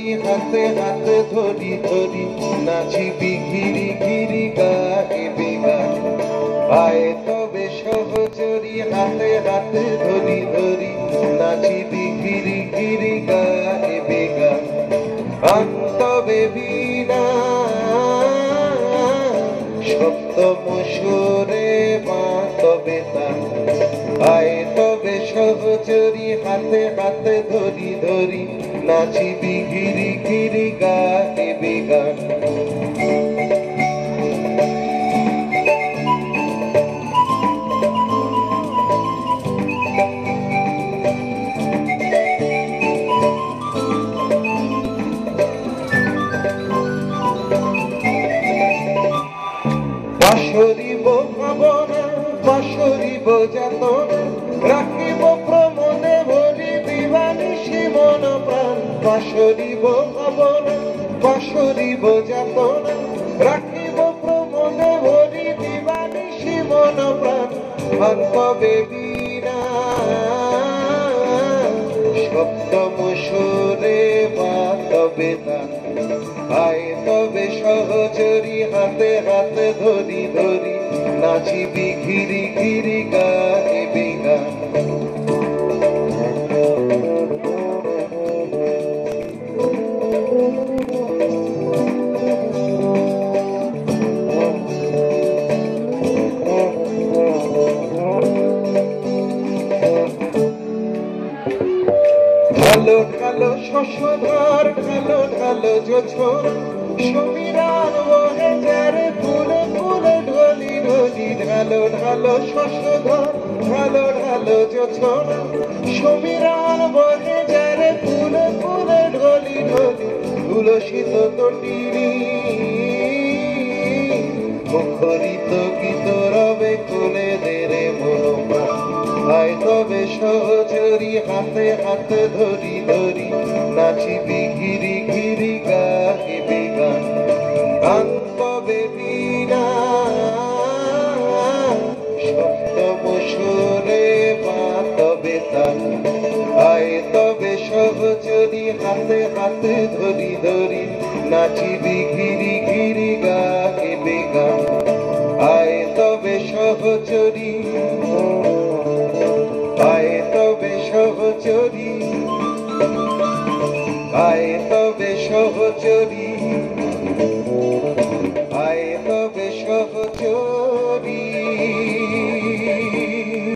সহচরি হাতে হাতে ধরি ধরি নাচিবি ঘিরি ঘিরি গাইবি গান। আয় তবে সহচরি হাতে হাতে ধরি ধরি নাচিবি ঘিরি ঘিরি গাইবি গান। তবে বীণা সপ্তম সুরে তবে তান। আয় তবে সহচরি হাতে হাতে ধরি ধরি নাচিবি ঘিরি ঘিরি গাইবি গান। পাশরিব ভাবনা পাশরিব যাতনা রাখিব প্রমোদে ভরি দিবানিশি মন প্রাণ। পাশরিব ভাবনা পাশরিব যাতনা রাখিব প্রমোদে ভরি দিবানিশি মন প্রাণ। তবে বীণা সপ্তম সুরে তবে তান। আয় তবে সহচরি হাতে হাতে ধরি ধরি নাচিবি ঘিরি ঘিরি গাইবি গান। ঢালো ঢালো শশধর ঢালো ঢালো জোছর সমীরান বহে যারে ফুলে ফুলে ঢলি ঢলি। ঢালো ঢালো শশধর ঢালো ঢালো জোছর সমীরান বহে যারে ফুলে ফুলে ঢলি ঢলি। তুলসিত তটিনী মুখরিত গীত রবে কোলে দেরে মনোপ্রাণ। আয় তবে সহচরি হাতে হাতে ধরি ধরি নাচিবি ঘিরি ঘিরি গাইবি গান। তবে বীণা সপ্তম সুরে তবে তান। আয় তবে সহচরি হাতে হাতে ধরি ধরি নাচিবি ঘিরি ঘিরি গাইবি গান। আয় তবে সহচরি আয় তবে সহচরি আয় তবে সহচরি